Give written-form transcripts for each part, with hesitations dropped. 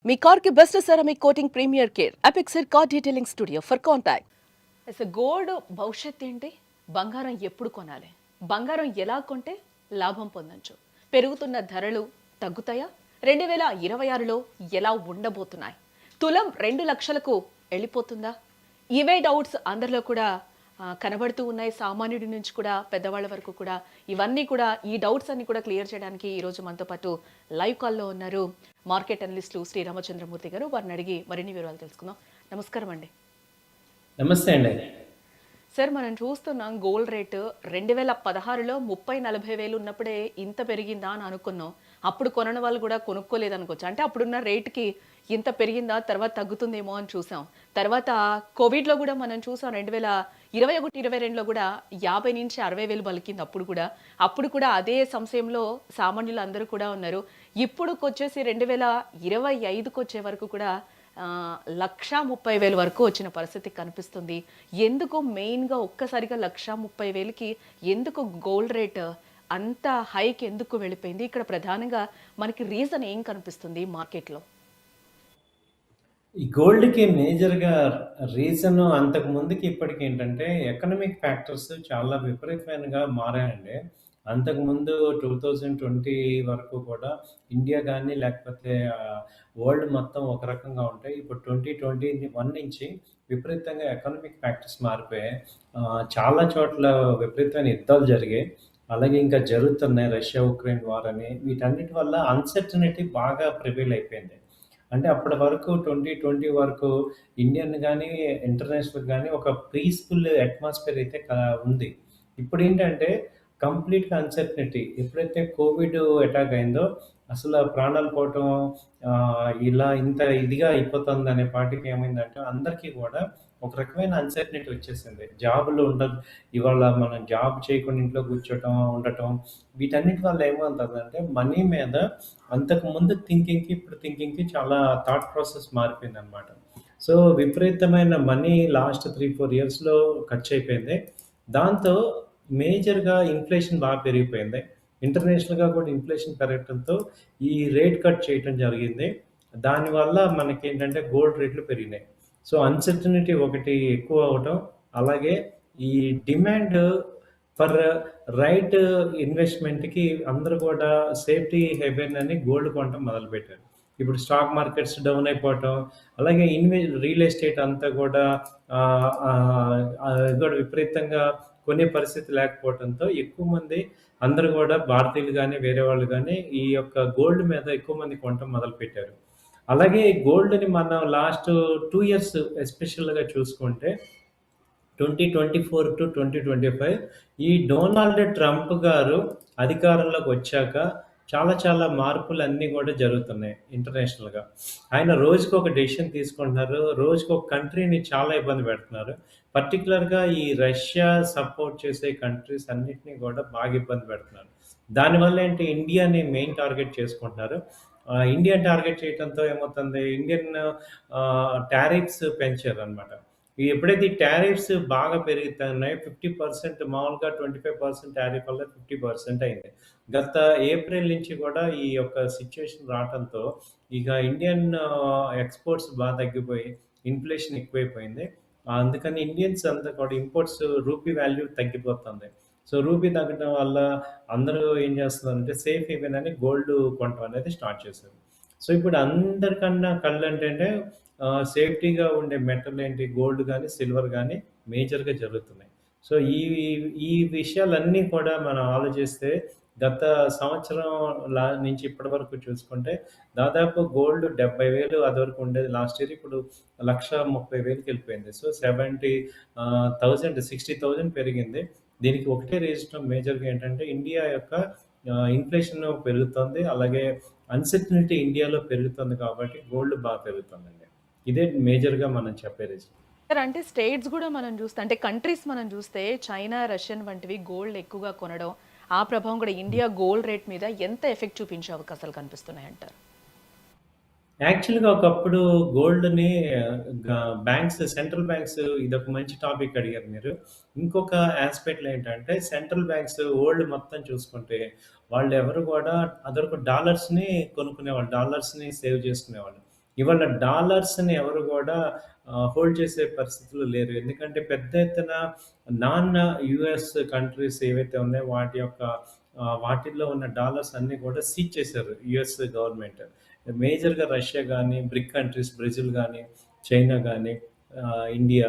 మీ కార్కి best ceramic coating premier care Apexer car detailing studio for contact. Gold భవిష్యత్ ఏంటి? బంగారం ఎప్పుడు కొనాలి? బంగారం ఎలా కొంటే లాభం పొందొచ్చు? పెరుగుతున్న ధరలు తగ్గుతాయా? 2026లో ఎలా ఉండబోతున్నాయి? తులం 2 లక్షలకు వెళ్ళిపోతుందా? ఇవే డౌట్స్ అందరిలో కూడా కనబడుతూ ఉన్నాయి. సామాన్యుడి నుంచి కూడా పెద్దవాళ్ళ వరకు కూడా ఇవన్నీ కూడా ఈ డౌట్స్ అన్ని కూడా క్లియర్ చేయడానికి ఈరోజు మనతో పాటు లైవ్ కాల్లో ఉన్నారు మార్కెట్ అనలిస్టులు శ్రీ రామచంద్రమూర్తి గారు. వారిని అడిగి మరిన్ని వివరాలు తెలుసుకుందాం. నమస్కారం అండి. నమస్తే అండి. సార్, మనం చూస్తున్నాం గోల్డ్ రేటు 2016లో 30-40 వేలు ఉన్నప్పుడే ఇంత పెరిగిందా అని అనుకున్నాం. అప్పుడు కొనని వాళ్ళు కూడా కొనుక్కోలేదు అనుకోవచ్చు. అంటే అప్పుడున్న రేటుకి ఇంత పెరిగిందా, తర్వాత తగ్గుతుందేమో అని చూసాం. తర్వాత కోవిడ్లో కూడా మనం చూసాం 2021-22లో కూడా 50-60 వేలు పలికింది. అప్పుడు కూడా అదే సంశయంలో సామాన్యులు అందరూ కూడా ఉన్నారు. ఇప్పుడుకి వచ్చేసి 2025కి వచ్చే వరకు కూడా 1,30,000 వరకు వచ్చిన పరిస్థితి కనిపిస్తుంది. ఎందుకు మెయిన్గా ఒక్కసారిగా 1,30,000కి ఎందుకు గోల్డ్ రేట్ అంత హైక్ ఎందుకు వెళ్ళిపోయింది? ఇక్కడ ప్రధానంగా మనకి రీజన్ ఏం కనిపిస్తుంది మార్కెట్లో? ఈ గోల్డ్‌కి మేజర్‌గా రీజన్ అంతకు ముందుకి ఇప్పటికి ఏంటంటే ఎకనామిక్ ఫ్యాక్టర్స్ చాలా విపరీతమైనగా మారాయండి. అంతకుముందు 2020 వరకు కూడా ఇండియా గాని లేకపోతే వరల్డ్ మొత్తం ఒక రకంగా ఉంటాయి. ఇప్పుడు 2021 నుంచి విపరీతంగా ఎకనామిక్ ఫ్యాక్టర్స్ మారిపోయాయి. చాలా చోట్ల విపరీతమైన యుద్ధాలు జరిగాయి. అలాగే ఇంకా జరుగుతున్నాయి. రష్యా, ఉక్రెయిన్ వార్ అని. వీటన్నిటి వల్ల అన్‌సర్టెనిటీ బాగా ప్రివైల్ అయిపోయింది. అంటే అప్పటి వరకు 2020 వరకు ఇండియన్ గానీ, ఇంటర్నేషనల్ గానీ ఒక పీస్‌ఫుల్ అట్మాస్ఫియర్ అయితే ఉంది. ఇప్పుడేంటంటే కంప్లీట్‌గా అన్‌సర్టెనిటీ. ఎప్పుడైతే కోవిడ్ అటాక్ అయిందో అసల ప్రాణాలు పోవటం ఇలా ఇంత ఇదిగా అయిపోతుందనే పాటికి ఏమైందంటే అందరికీ గూడా ఒక రకమైన అన్‌సర్టెనిటీ వచ్చేసింది. జాబ్‌లు ఇవాళ మనం జాబ్ చేయకుండా ఇంట్లో కూర్చోటం, ఉండటం వీటన్నిటి వల్ల ఏమవుతుందంటే మనీ మీద అంతకుముందు థింకింగ్‌కి, ఇప్పుడు థింకింగ్‌కి చాలా థాట్ ప్రాసెస్ మారిపోయిందనమాట. సో, విపరీతమైన మనీ లాస్ట్ 3, 4 ఇయర్స్‌లో ఖర్చయిపోయింది. దాంతో మేజర్‌గా ఇన్‌ఫ్లేషన్ పెరిగిపోయింది. ఇంటర్నేషనల్‌గా కూడా ఇన్‌ఫ్లేషన్ పెరగటంతో ఈ రేట్ కట్ చేయటం జరిగింది. దానివల్ల మనకేంటంటే గోల్డ్ రేట్లు పెరిగినాయి. సో, అన్‌సర్టెనిటీ ఒకటి ఎక్కువ అవ్వటం, అలాగే ఈ డిమాండ్ ఫర్ రైట్ ఇన్వెస్ట్‌మెంట్‌కి అందరూ కూడా సేఫ్టీ హెవెన్ అని గోల్డ్ కొనటం మొదలుపెట్టారు. ఇప్పుడు స్టాక్ మార్కెట్స్ డౌన్ అయిపోవటం, అలాగే రియల్ ఎస్టేట్ అంతా కూడా కూడా విపరీతంగా కొనే పరిస్థితి లేకపోవడంతో ఎక్కువ మంది అందరూ కూడా భారతీయులు గానీ, వేరే వాళ్ళు గానీ ఈ యొక్క గోల్డ్ మీద ఎక్కువ మంది కొనటం మొదలుపెట్టారు. అలాగే గోల్డ్‌ని మనం లాస్ట్ 2 ఇయర్స్ ఎస్పెషల్‌గా చూసుకుంటే 2024-2025 ఈ డొనాల్డ్ ట్రంప్ గారు అధికారంలోకి వచ్చాక చాలా చాలా మార్పులన్నీ కూడా జరుగుతున్నాయి ఇంటర్నేషనల్‌గా. ఆయన రోజుకొక డెసిషన్ తీసుకుంటున్నారు. రోజుకొక కంట్రీని చాలా ఇబ్బంది పెడుతున్నారు. పర్టిక్యులర్‌గా ఈ రష్యా సపోర్ట్ చేసే కంట్రీస్ అన్నిటిని కూడా బాగా ఇబ్బంది పెడుతున్నారు. దానివల్ల ఏంటి ఇండియాని మెయిన్ టార్గెట్ చేసుకుంటున్నారు. ఇండియా టార్గెట్ చేయడంతో ఏమవుతుంది ఇండియన్ టారిఫ్స్ పెంచారనమాట. ఎప్పుడైతే ఈ టారిఫ్స్ బాగా పెరుగుతున్నాయో 50% మామూలుగా 25% టారిఫ్ వల్ల 50% అయింది. గత ఏప్రిల్ నుంచి కూడా ఈ యొక్క సిట్యుయేషన్ రావటంతో ఇక ఇండియన్ ఎక్స్‌పోర్ట్స్ తగ్గిపోయి ఇన్‌ఫ్లేషన్ ఎక్కువైపోయింది. అందుకని ఇండియన్స్ అంతా కూడా ఇంపోర్ట్స్ రూపీ వాల్యూ తగ్గిపోతుంది. సో, రూపీ తగ్గడం వల్ల అందరూ ఏం చేస్తున్నారంటే సేఫ్ హేవెన్ అని గోల్డ్ కొనటం అనేది స్టార్ట్ చేశారు. సో, ఇప్పుడు అందరికన్నా కళ్ళంటేంటే సేఫ్టీగా ఉండే మెటల్ ఏంటి గోల్డ్ గానీ, సిల్వర్ గానీ మేజర్‌గా జరుగుతున్నాయి. సో, ఈ విషయాలన్నీ కూడా మనం ఆలోచిస్తే గత సంవత్సరం నుంచి ఇప్పటి వరకు చూసుకుంటే దాదాపు గోల్డ్ 70,000 అదివరకు ఉండేది లాస్ట్ ఇయర్. ఇప్పుడు 1,30,000కి వెళ్ళిపోయింది. సో, 60,000 పెరిగింది. దీనికి ఒకటే రీజన్ మేజర్‌గా ఏంటంటే ఇండియా యొక్క ఇన్‌ఫ్లేషన్ పెరుగుతోంది. అలాగే అన్‌సర్టెనిటీ ఇండియాలో పెరుగుతుంది కాబట్టి గోల్డ్ పెరుగుతుందండి. ఇదే మేజర్‌గా మనం చెప్పే రీజన్. సార్, అంటే స్టేట్స్ కూడా మనం చూస్తే, అంటే కంట్రీస్ మనం చూస్తే చైనా, రష్యన్ వంటివి గోల్డ్ ఎక్కువగా కొనడం, ఆ ప్రభావం కూడా ఇండియా గోల్డ్ రేట్ మీద ఎంత ఎఫెక్ట్ చూపించే అవకాశాలు కనిపిస్తున్నాయంటారు? యాక్చువల్‌గా ఒకప్పుడు గోల్డ్‌ని సెంట్రల్ బ్యాంక్స్ ఇదొక మంచి టాపిక్ అడిగారు మీరు. ఇంకొక యాస్పెక్ట్‌లో ఏంటంటే సెంట్రల్ బ్యాంక్స్ వరల్డ్ మొత్తం చూసుకుంటే వాళ్ళెవరు కూడా అదివరకు డాలర్స్‌ని కొనుక్కునేవాళ్ళు. డాలర్స్‌ని సేవ్ చేసుకునేవాళ్ళు. ఇవాళ డాలర్స్‌ని ఎవరు గూడా హోల్డ్ చేసే పరిస్థితిలో లేరు. ఎందుకంటే పెద్ద ఎత్తున నాన్ యూఎస్ కంట్రీస్ ఏవైతే ఉన్నాయో వాటి యొక్క వాటిల్లో ఉన్న డాలర్స్ అన్నీ కూడా సీజ్ చేశారు యూఎస్ గవర్నమెంట్. మేజర్‌గా రష్యా గానీ, బ్రిక్ కంట్రీస్ బ్రెజిల్ గానీ, చైనా గానీ, ఇండియా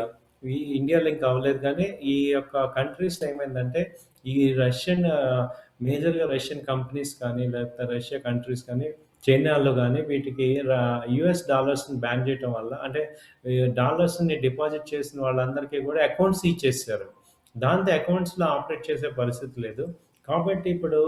ఈ ఇండియాలో ఇంకా అవ్వలేదు కానీ ఈ యొక్క కంట్రీస్‌లో ఏమైందంటే ఈ రష్యన్ మేజర్‌గా రష్యన్ కంపెనీస్ కానీ, లేకపోతే రష్యా కంట్రీస్ కానీ, చైనాలో గానీ వీటికి యూఎస్ డాలర్స్‌ని బ్యాన్ చేయటం వల్ల అంటే ఈ డాలర్స్‌ని డిపాజిట్ చేసిన వాళ్ళందరికీ కూడా అకౌంట్స్ ఇచ్చేసారు. దాంతో అకౌంట్స్‌లో ఆపరేట్ చేసే పరిస్థితి లేదు. కాబట్టి ఇప్పుడు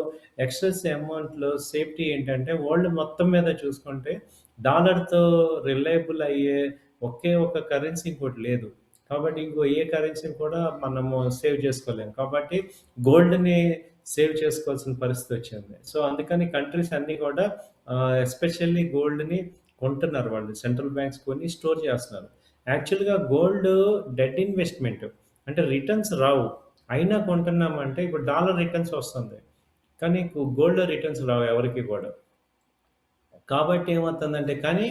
ఎక్సెస్ అమౌంట్‌లో సేఫ్టీ ఏంటంటే వరల్డ్ మొత్తం మీద చూసుకుంటే డాలర్‌తో రిలయబుల్ అయ్యే ఒకే ఒక కరెన్సీ ఇంకోటి లేదు. కాబట్టి ఇంకో ఏ కరెన్సీని కూడా మనము సేవ్ చేసుకోలేము. కాబట్టి గోల్డ్‌ని సేవ్ చేసుకోవాల్సిన పరిస్థితి వచ్చింది. సో, అందుకని కంట్రీస్ అన్నీ కూడా ఎస్పెషల్లీ గోల్డ్‌ని కొంటున్నారు వాళ్ళు. సెంట్రల్ బ్యాంక్స్ కొని స్టోర్ చేస్తున్నారు. యాక్చువల్‌గా గోల్డ్ డెడ్ ఇన్వెస్ట్‌మెంట్. అంటే రిటర్న్స్ రావు. అయినా కొంటున్నామంటే ఇప్పుడు డాలర్ రిటర్న్స్ వస్తుంది. కానీ గోల్డ్‌లో రిటర్న్స్ రావు ఎవరికీ కూడా. కాబట్టి ఏమవుతుందంటే కానీ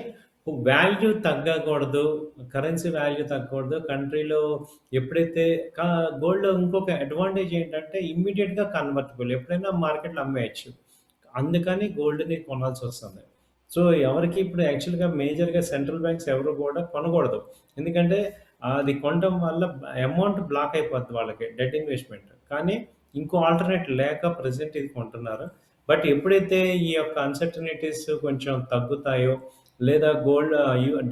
వాల్యూ తగ్గకూడదు. కరెన్సీ వాల్యూ తగ్గకూడదు. కంట్రీలో ఎప్పుడైతే కా గోల్డ్‌లో ఇంకొక అడ్వాంటేజ్ ఏంటంటే ఇమ్మీడియేట్‌గా కన్వర్టబుల్. ఎప్పుడైనా మార్కెట్‌లో అమ్మేయొచ్చు. అందుకని గోల్డ్‌ని కొనాల్సొస్తుంది. సో, ఎవరికీ ఇప్పుడు యాక్చువల్‌గా మేజర్‌గా సెంట్రల్ బ్యాంక్స్ ఎవరు కూడా కొనకూడదు. ఎందుకంటే అది కొనడం వల్ల అమౌంట్ బ్లాక్ అయిపోద్ది వాళ్ళకి. Dead investment. కానీ ఇంకో ఆల్టర్‌నేట్ లేక ప్రెజెంట్ ఇది కొంటున్నారు. బట్ ఎప్పుడైతే ఈ యొక్క అన్‌సర్టెనిటీస్ కొంచెం తగ్గుతాయో, లేదా గోల్డ్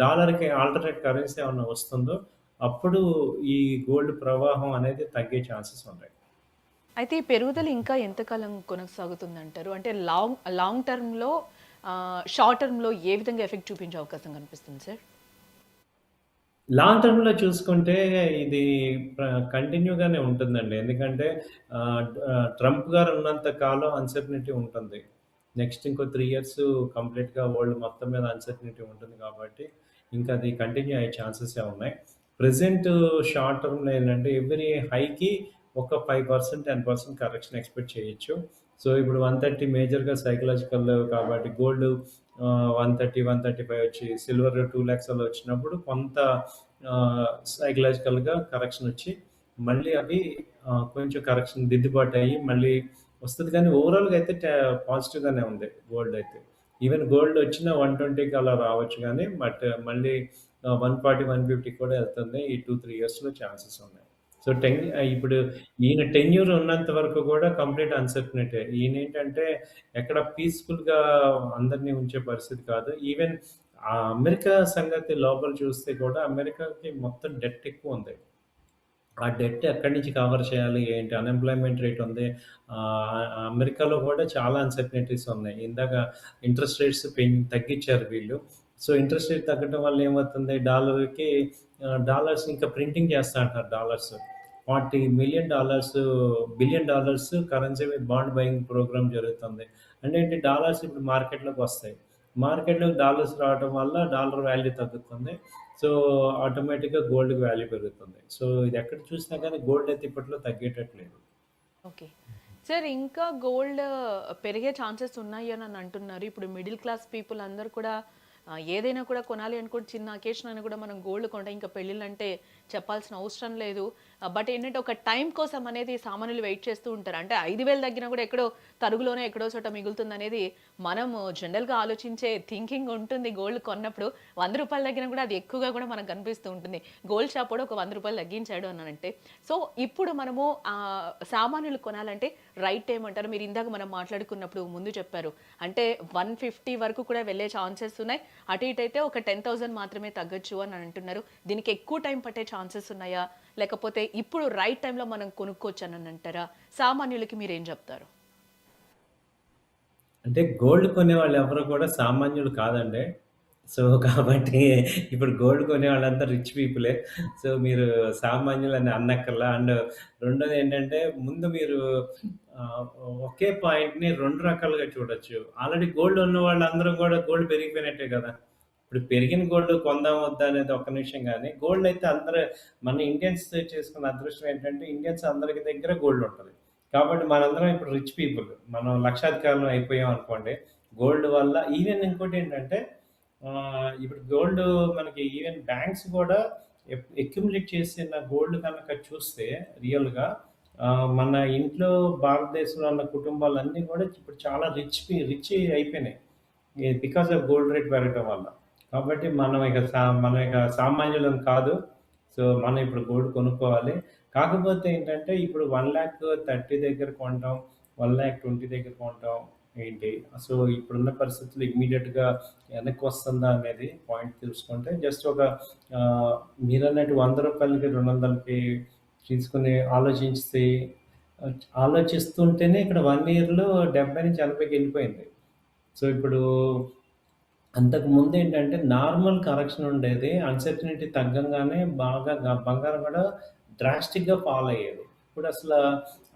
డాలర్‌కి ఆల్టర్‌నేట్ కరెన్సీ ఏమన్నా వస్తుందో, అప్పుడు ఈ గోల్డ్ ప్రవాహం అనేది తగ్గే ఛాన్సెస్ ఉంటాయి. అయితే ఈ పెరుగుదల ఇంకా ఎంతకాలం కొనసాగుతుందంటారు? అంటే లాంగ్ లాంగ్ టర్మ్‌లో షార్ట్ టర్మ్‌లో ఏ విధంగా ఎఫెక్ట్ చూపించే అవకాశం కనిపిస్తుంది సార్? లాంగ్ టర్మ్‌లో చూసుకుంటే ఇది ప్ర కంటిన్యూగానే ఉంటుందండి. ఎందుకంటే ట్రంప్ గారు ఉన్నంత కాలం అన్‌సర్టనిటీ ఉంటుంది. నెక్స్ట్ ఇంకో 3 ఇయర్స్ కంప్లీట్‌గా వరల్డ్ మొత్తం మీద అన్‌సర్టనిటీ ఉంటుంది కాబట్టి, ఇంకా అది కంటిన్యూ అయ్యే ఛాన్సెసే ఉన్నాయి. ప్రెజెంట్ షార్ట్ టర్మ్‌లో ఏంటంటే ఎవ్రీ హైకి ఒక 5%, 10% కరెక్షన్ ఎక్స్‌పెక్ట్ చేయొచ్చు. సో, ఇప్పుడు 130 మేజర్‌గా సైకలాజికల్ కాబట్టి గోల్డ్ 130, 135 వచ్చి సిల్వర్ 2,00,000 అలా వచ్చినప్పుడు కొంత సైకలాజికల్‌గా కరెక్షన్ వచ్చి మళ్ళీ అవి కొంచెం కరెక్షన్ దిద్దుబాటు అయ్యి మళ్ళీ వస్తది. కానీ ఓవరాల్‌గా అయితే పాజిటివ్‌గానే ఉంది గోల్డ్ అయితే. ఈవెన్ గోల్డ్ వచ్చిన 120కి అలా రావచ్చు గానీ, బట్ మళ్ళీ 140, 150 కూడా ఎళ్తుంది. ఈ 2, 3 ఇయర్స్‌లో ఛాన్సెస్ ఉన్నాయి. సో, ఇప్పుడు ఈయన టెన్యూర్ ఉన్నంత వరకు కూడా కంప్లీట్ అన్‌సర్టనిటీ. ఈయనేంటంటే ఎక్కడ పీస్‌ఫుల్‌గా అందరిని ఉంచే పరిస్థితి కాదు. ఈవెన్ అమెరికా సంగతి లోపల చూస్తే కూడా అమెరికాకి మొత్తం డెట్ ఎక్కువుంది. ఆ డెట్ ఎక్కడి నుంచి కవర్ చేయాలి? ఏంటి? అన్‌ఎంప్లాయ్‌మెంట్ రేట్ ఉంది. అమెరికాలో కూడా చాలా అన్‌సర్టనిటీస్ ఉన్నాయి. ఇందాక ఇంట్రెస్ట్ రేట్స్ తగ్గించారు వీళ్ళు. సో, ఇంట్రెస్ట్ రేట్ తగ్గడం వల్ల ఏమవుతుంది? డాలర్స్ ఇంకా ప్రింటింగ్ చేస్తా అంటున్నారు dollars. $40,000,000 billion dollars currency bond buying programme జరుగుతుంది. అంటే ఏంటి? డాలర్స్ ఇప్పుడు మార్కెట్‌లోకి వస్తాయి. మార్కెట్‌లోకి డాలర్స్ రావడం వల్ల డాలర్ వాల్యూ తగ్గుతుంది. సో, ఆటోమేటిక్‌గా గోల్డ్‌కి వాల్యూ పెరుగుతుంది. సో, ఇది ఎక్కడ చూసినా గానీ గోల్డ్ అయితే ఇప్పట్లో తగ్గేటట్టు లేదు. ఓకే. సార్ ఇంకా గోల్డ్ పెరిగే ఛాన్సెస్ ఉన్నాయి అని అంటున్నారు. ఇప్పుడు మిడిల్ క్లాస్ పీపుల్ అందరూ కూడా ఏదైనా కూడా కొనాలి అనుకుంటే చిన్న అకేషన్ అయినా కూడా మనం గోల్డ్ కొంటాం. ఇంకా పెళ్ళిళ్ళంటే చెప్పాల్సిన అవసరం లేదు. బట్ ఏంటంటే ఒక టైం కోసం అనేది సామాన్యులు వెయిట్ చేస్తూ ఉంటారు. అంటే 5,000 తగ్గినా కూడా ఎక్కడో తరుగులోనే ఎక్కడో చోట మిగులుతుందనేది మనము జనరల్‌గా ఆలోచించే థింకింగ్ ఉంటుంది గోల్డ్ కొన్నప్పుడు. రూ. 100 తగ్గినా కూడా అది ఎక్కువగా కూడా మనకు కనిపిస్తూ ఉంటుంది. గోల్డ్ షాప్ వాడు ఒక రూ. 100 తగ్గించాడు అనంటే. సో, ఇప్పుడు మనము సామాన్యులు కొనాలంటే రైట్ టైమ్ అంటారు. మీరు ఇందాక మనం మాట్లాడుకున్నప్పుడు ముందు చెప్పారు. అంటే 150 వరకు కూడా వెళ్ళే ఛాన్సెస్ ఉన్నాయి. అటు ఇటు అయితే ఒక 10,000 మాత్రమే తగ్గొచ్చు అని అంటున్నారు. దీనికి ఎక్కువ టైం పట్టే ఛాన్సెస్ ఉన్నాయా? లేకపోతే ఇప్పుడు రైట్ టైమ్‌లో మనం కొనుక్కోవచ్చు అని అంటారా? సామాన్యులకి మీరేం చెప్తారు? అంటే గోల్డ్ కొనేవాళ్ళు ఎవరు కూడా సామాన్యులు కాదండి. సో, కాబట్టి ఇప్పుడు గోల్డ్ కొనేవాళ్ళంతా రిచ్ పీపులే. సో, మీరు సామాన్యులని అనక్కర్లా. అండ్ రెండోదేంటంటే ముందు మీరు ఆహ్, ఒకే పాయింట్‌ని 2 రకాలుగా చూడొచ్చు. ఆల్రెడీ గోల్డ్ ఉన్న వాళ్ళందరూ గూడా గోల్డ్ పెరిగిపోయినట్టే గదా! ఇప్పుడు పెరిగిన గోల్డ్ కొందాం వద్దా అనేది ఒక నిమిషం గానీ, గోల్డ్ అయితే అందరూ మన ఇండియన్స్ చేసుకున్న అదృష్టం ఏంటంటే ఇండియన్స్ అందరికి దగ్గర గోల్డ్ ఉంటది. కాబట్టి మనందరం ఇప్పుడు రిచ్ పీపుల్. మనం లక్షాధికారులం అయిపోయాం అనుకోండి. గోల్డ్ వల్ల ఈవెన్ ఇంకోటేంటంటే ఇప్పుడు గోల్డ్ మనకి ఈవెన్ బ్యాంక్స్ కూడా అక్యుములేట్ చేసిన గోల్డ్ కనుక చూస్తే రియల్‌గా మన ఇంట్లో భారతదేశంలో ఉన్న కుటుంబాలన్నీ కూడా ఇప్పుడు చాలా రిచ్ అయిపోయినాయి. బికాస్ ఆఫ్ గోల్డ్ రేట్ పెరగటం వల్ల. కాబట్టి మనం ఇక సామాన్యులం కాదు. సో, మనం ఇప్పుడు గోల్డ్ కొనుక్కోవాలి. కాకపోతే ఏంటంటే ఇప్పుడు 1,30,000 దగ్గర కొనటం, 1,20,000 దగ్గర కొనటం ఏంటి? సో, ఇప్పుడున్న పరిస్థితుల్లో ఇమ్మీడియేట్‌గా వెనక్కి వస్తుందా అనేది పాయింట్ తెలుసుకుంటే జస్ట్ ఒక మీరన్నట్టు రూ. 100కి, 200కి తీసుకొని ఆలోచిస్తుంటేనే ఇక్కడ 1 ఇయర్‌లో 70-80కి వెళ్ళిపోయింది. సో, ఇప్పుడు అంతకు ముందేంటంటే నార్మల్ కరెక్షన్ ఉండేది. అన్‌సర్టెనిటీ తగ్గంగానే బాగా బంగారం కూడా డ్రాస్టిక్‌గా ఫాల్ అయ్యేది. ఇప్పుడసల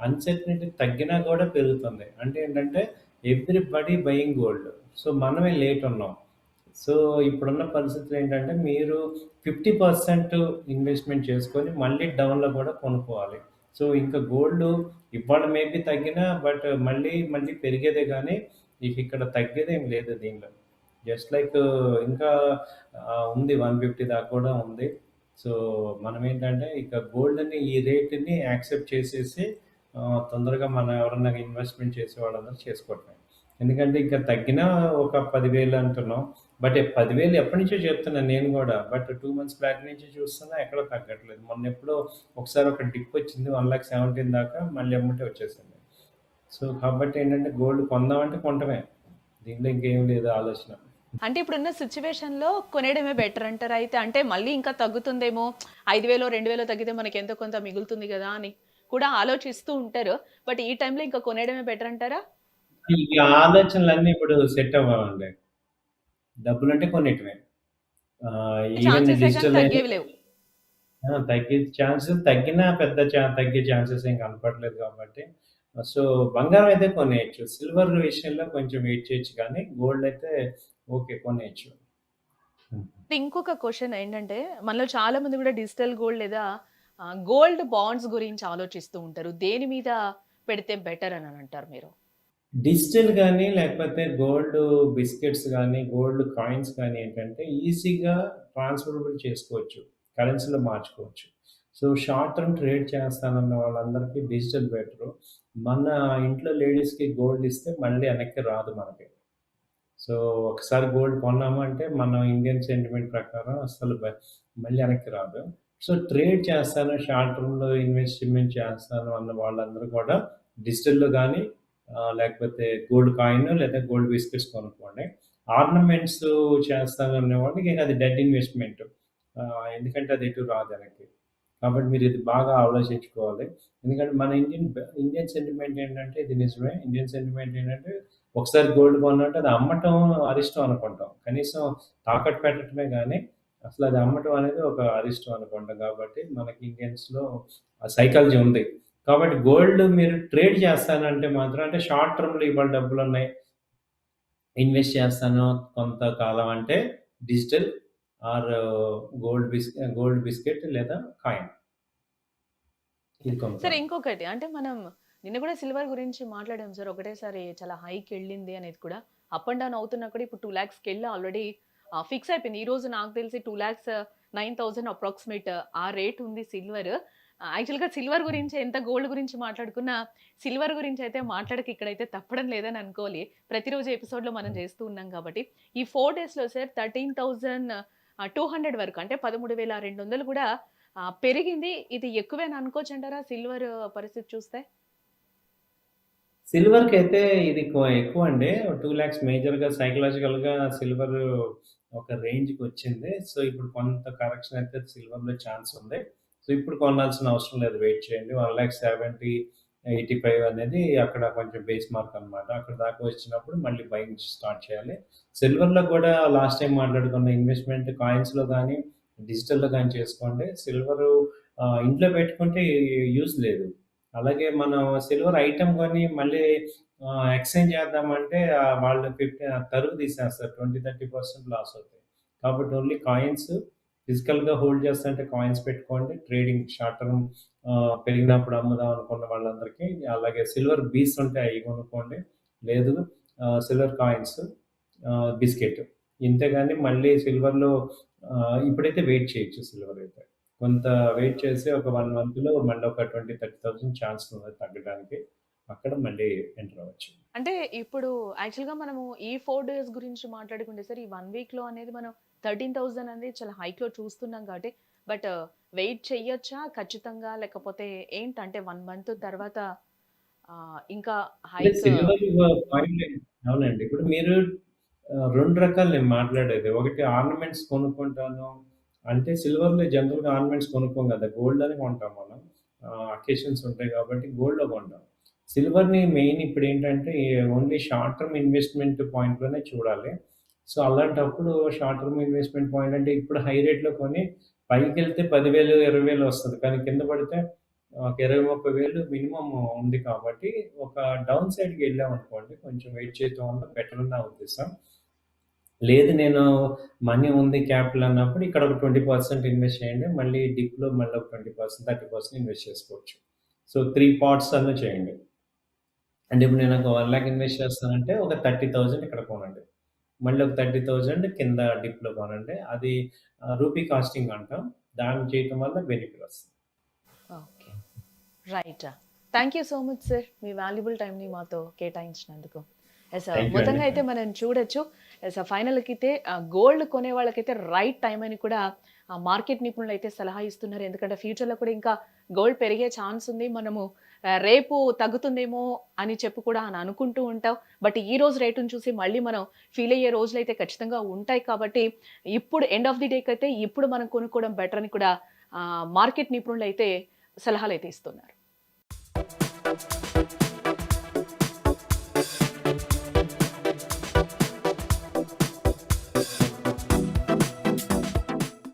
అన్‌సర్టెనిటీ తగ్గినా కూడా పెరుగుతుంది. అంటే ఏంటంటే ఎవ్రీబడీ బయింగ్ గోల్డ్. సో, మనమే లేట్ ఉన్నాం. సో, ఇప్పుడున్న పరిస్థితులు ఏంటంటే మీరు 50% ఇన్వెస్ట్‌మెంట్ చేసుకొని మళ్ళీ డౌన్‌లో కూడా కొనుక్కోవాలి. సో, ఇంకా గోల్డ్ ఇవాళ మేబీ తగ్గినా బట్ మళ్ళీ పెరిగేదే గానీ ఇక్కడ తగ్గేదేం లేదు దీనిలో. జస్ట్ లైక్ ఇంకా ఉంది 150 దాకా కూడా ఉంది. సో, మనమేంటంటే ఇక గోల్డ్‌ని ఈ రేట్‌ని యాక్సెప్ట్ చేసేసి తొందరగా మనం ఎవరన్నా ఇన్వెస్ట్‌మెంట్ చేసేవాళ్ళందరూ చేసుకోవటమే. ఎందుకంటే ఇంకా తగ్గినా ఒక 10,000 అంటున్నాం. బట్ 10,000 ఎప్పటినుంచో చెప్తున్నాను నేను గూడా. బట్ 2 మంత్స్ బ్యాక్ నుంచి చూస్తున్నా ఎక్కడ తగ్గట్లేదు. మొన్నెప్పుడో ఒకసారి ఒక డిప్ వచ్చింది 1,17,000 దాకా మళ్ళీ ఎమ్మటే వచ్చేసింది. సో, కాబట్టి ఏంటంటే గోల్డ్ కొందామంటే కొంటమే. దీంట్లో ఇంకేం లేదు ఆలోచన. అంటే ఇప్పుడున్న సిట్యుయేషన్‌లో కొనేయడమే బెటర్ అంటారా అయితే? అంటే మళ్ళీ ఇంకా తగ్గుతుందేమో 5,000, 2,000 తగ్గితే మనకి ఎంతో కొంత మిగులుతుంది గదా! అని కూడా ఆలోచిస్తూ ఉంటారు. బట్ ఈ టైంలో ఇంకా కొనేయడమే బెటర్ అంటారా? ఈ ఆలోచనలన్నీ ఇప్పుడు సెట్ అవ్వవండి. డబ్బులుంటే కొనేయటమే. ఈవెన్ ఛాన్సెసే గాని డిజిటల్ అయినా తగ్గేవి లేవు. తగ్గే ఛాన్సెస్ తగ్గినా పెద్ద తగ్గే ఛాన్సెస్ ఏం కనపడలేదు కాబట్టి. సో, బంగారం అయితే కొనేయొచ్చు. సిల్వర్ విషయంలో కొంచెం వెయిట్ చేయొచ్చు కానీ గోల్డ్ అయితే ఓకే కొనేయొచ్చు. హ్మ్. ఇంకొక క్వెషన్ ఏంటంటే, మనలో చాలా మంది గూడా డిజిటల్ గోల్డ్ లేదా గోల్డ్ బాండ్స్ గురించి ఆలోచిస్తూ ఉంటారు. దేని మీద పెడితే బెటర్ అని అంటారు మీరు? డిజిటల్ గానీ, లేకపోతే గోల్డ్ బిస్కెట్స్ గానీ, గోల్డ్ కాయిన్స్ గానీ ఏంటంటే ఈజీగా ట్రాన్స్‌ఫరబుల్ చేసుకోవచ్చు. కరెన్సీలో మార్చుకోవచ్చు. సో, షార్ట్ టర్మ్ ట్రేడ్ చేస్తానన్న వాళ్ళందరికీ డిజిటల్ బెటరు. మన ఇంట్లో లేడీస్‌కి గోల్డ్ ఇస్తే మళ్ళీ వెనక్కి రాదు మనకి. సో, ఒకసారి గోల్డ్ కొన్నాము అంటే మనం ఇండియన్ సెంటిమెంట్ ప్రకారం అస్సలు మళ్ళీ వెనక్కి రాదు. సో, ట్రేడ్ చేస్తాను, షార్ట్ టర్మ్‌లో ఇన్వెస్ట్‌మెంట్ చేస్తాను అన్న వాళ్ళందరూ కూడా డిజిటల్‌లో గానీ లేకపోతే గోల్డ్ కాయిన్ లేదా గోల్డ్ బిస్కెట్స్ కొనుక్కోండి. ఆర్నమెంట్స్ చేస్తాను అనేవాళ్ళకి ఇక అది డెడ్ ఇన్వెస్ట్‌మెంట్. ఎందుకంటే అది ఎటు రాదు వెనక్కి. కాబట్టి మీరు ఇది బాగా ఆలోచించుకోవాలి. ఎందుకంటే మన ఇండియన్ సెంటిమెంట్ ఏంటంటే ఇది నిజమే. ఇండియన్ సెంటిమెంట్ ఏంటంటే ఒకసారి గోల్డ్ కొన్నామంటే అది అమ్మటం అరిష్టం అనుకుంటాం. కనీసం తాకట్టు పెట్టడమే గానీ అసలు అది అమ్మటం అనేది ఒక అరిష్టం అనుకుంటాం. కాబట్టి మనకి ఇండియన్స్‌లో ఆ సైకాలజీ ఉంది. కాబట్టి గోల్డ్ మీరు ట్రేడ్ చేస్తానంటే మాత్రం అంటే షార్ట్ టర్మ్‌లో ఇవాళ డబ్బులున్నాయి. ఇన్వెస్ట్ చేస్తాను కొంతకాలం అంటే డిజిటల్ ఆర్ గోల్డ్ బిస్కెట్ లేదా కాయిన్ ఇది సరే కొనుక్కోండి. ఇంకొకటి అంటే మనం నిన్న కూడా సిల్వర్ గురించి మాట్లాడాం సార్. ఒకటేసారి చాలా హైకెళ్ళింది అనేది కూడా. అప్ అండ్ డౌన్ అవుతున్నా కూడా ఇప్పుడు 2,00,000కెళ్ళి ఆల్రెడీ ఫిక్స్ అయిపోయింది. ఈ రోజు నాకు తెలిసి 2,09,000 అప్రాక్సిమేట్ ఆ రేట్ ఉంది సిల్వర్. యాక్చువల్‌గా సిల్వర్ గురించి ఎంత గోల్డ్ గురించి మాట్లాడుకున్నా, సిల్వర్ గురించి అయితే మాట్లాడక ఇక్కడైతే తప్పడం లేదని అనుకోవాలి. ప్రతిరోజు ఎపిసోడ్‌లో మనం చేస్తూ ఉన్నాం కాబట్టి. ఈ 4 డేస్‌లో సార్ 13,200 వరకు అంటే 13,200 కూడా పెరిగింది. ఇది ఎక్కువేనా అనుకోవచ్చంటారా సిల్వర్ పరిస్థితి చూస్తే? సిల్వర్‌కైతే ఇది ఎక్కువండి. 2,00,000 మేజర్‌గా సైకలాజికల్‌గా సిల్వర్ ఒక రేంజ్‌కొచ్చింది. సో, ఇప్పుడు కొంత కరెక్షన్ అయితే సిల్వర్‌లో ఛాన్స్ ఉంది. సో, ఇప్పుడు కొనాల్సిన అవసరం లేదు. వెయిట్ చేయండి. 1,70,000 85 అనేది అక్కడ కొంచెం బేస్ మార్క్ అనమాట. అక్కడి దాకా వచ్చినప్పుడు మళ్ళీ బయింగ్ స్టార్ట్ చేయాలి. సిల్వర్‌లో కూడా లాస్ట్ టైమ్ మాట్లాడుకున్న ఇన్వెస్ట్‌మెంట్ కాయిన్స్‌లో గానీ, డిజిటల్‌లో గానీ చేసుకోండి. సిల్వరు ఇంట్లో పెట్టుకుంటే యూజ్ లేదు. అలాగే మనం సిల్వర్ ఐటెమ్ కొని మళ్ళీ ఎక్స్చేంజ్ చేద్దామంటే వాళ్ళు తరుగు తీసేస్తారు. 20, 30% లాస్ అవుతాయి. కాబట్టి ఓన్లీ కాయిన్స్ ఫిజికల్‌గా హోల్డ్ చేస్తుంటే కాయిన్స్ పెట్టుకోండి. ట్రేడింగ్ షార్ట్ టర్మ్ పెరిగినప్పుడు అమ్ముదాం అనుకున్న వాళ్ళందరికీ అలాగే సిల్వర్ బీస్ ఉంటాయి అయి కొనుక్కోండి. లేదు సిల్వర్ కాయిన్స్ బిస్కెట్. ఇంతేగాని మళ్ళీ సిల్వర్‌లో ఇప్పుడైతే వెయిట్ చేయొచ్చు సిల్వర్ అయితే. కొంత వెయిట్ చేసి ఒక 1 మంత్‌లో మళ్ళీ ఒక 20, 30,000 ఛాన్స్ ఉన్నది తగ్గడానికి. అక్కడ మళ్ళీ ఎంటర్ అవ్వచ్చు. అంటే ఇప్పుడు యాక్చువల్‌గా మనము ఈ 4 డేస్ గురించి మాట్లాడుకుంటే సార్, ఈ 1 వీక్‌లో అనేది మనం 13,000 అనేది చాలా హైక్‌లో చూస్తున్నాం కాబట్టి, బట్ వెయిట్ చెయ్యొచ్చా ఖచ్చితంగా? లేకపోతే ఏంటంటే 1 మంత్ తర్వాత ఇంకా అంటే హైక్ సిల్వర్ పాయింట్ అవునండి. ఇప్పుడు మీరు 2 రకాలు నేను మాట్లాడేది. ఒకటి ఆర్నమెంట్స్ కొనుక్కుంటాను. అంటే సిల్వర్‌లో జనరల్‌గా ఆర్నమెంట్స్ కొనుక్కోం గదా! గోల్డ్‌లోనే కొంటాం మనం. అకేషన్స్ ఉంటాయి కాబట్టి గోల్డ్‌లో కొంటాం. సిల్వర్‌ని మెయిన్ ఇప్పుడేంటంటే ఓన్లీ షార్ట్ టర్మ్ ఇన్వెస్ట్‌మెంట్ పాయింట్‌లోనే చూడాలి. సో, అలాంటప్పుడు షార్ట్ టర్మ్ ఇన్వెస్ట్‌మెంట్ పాయింట్ అంటే ఇప్పుడు హై రేట్‌లో కొని పైకెళ్తే 10,000, 20,000 వస్తది. కానీ కింద పడితే ఒక 20, 30,000 మినిమమ్ ఉంది కాబట్టి ఒక డౌన్ సైడ్‌కి వెళ్ళామనుకోండి కొంచెం వెయిట్ చేయటం వల్ల బెటర్ అని నా ఉద్దేశం. లేదు నేను మనీ ఉంది క్యాపిటల్ అన్నప్పుడు ఇక్కడ ఒక 20% ఇన్వెస్ట్ చేయండి. మళ్ళీ డిప్‌లో మళ్ళీ ఒక 20%, 30% ఇన్వెస్ట్ చేసుకోవచ్చు. సో, 3 పార్ట్స్ అన్నా చేయండి. అంటే ఇప్పుడు నేను ఒక 1,00,000 ఇన్వెస్ట్ చేస్తానంటే ఒక 30,000 ఇక్కడ కొనండి. మళ్ళీ ఒక 30,000 కింద డిప్‌లో కొనండి. అది రూపీ కాస్టింగ్ అంటాం. దాన్ని చేయటం వల్ల బెనిఫిట్ వస్తుంది. Okay. Right. Thank you so much sir. Me valuable టైమ్‌ని మాతో కేటాయించినందుకు. యెస్. థాంక్ యూ అండి. మొత్తంగా అయితే మనం చూడొచ్చు. యెస్. ఫైనల్‌కైతే గోల్డ్ కొనే వాళ్ళకైతే రైట్ టైమ్ అని కూడా మార్కెట్ నిపుణులైతే సలహా ఇస్తున్నారు. ఎందుకంటే ఫ్యూచర్‌లో కూడా ఇంకా గోల్డ్ పెరిగే ఛాన్స్ ఉంది. మనము రేపు తగ్గుతుందేమో అని చెప్పి కూడా అని అనుకుంటూ ఉంటాం. బట్ ఈ రోజు రేటుని చూసి మళ్ళీ మనం ఫీల్ అయ్యే రోజులైతే ఖచ్చితంగా ఉంటాయి కాబట్టి, ఇప్పుడు ఎండ్ ఆఫ్ ది డేకైతే ఇప్పుడు మనం కొనుక్కోవడం బెటర్ అని కూడా మార్కెట్ నిపుణులైతే సలహాలైతే ఇస్తున్నారు.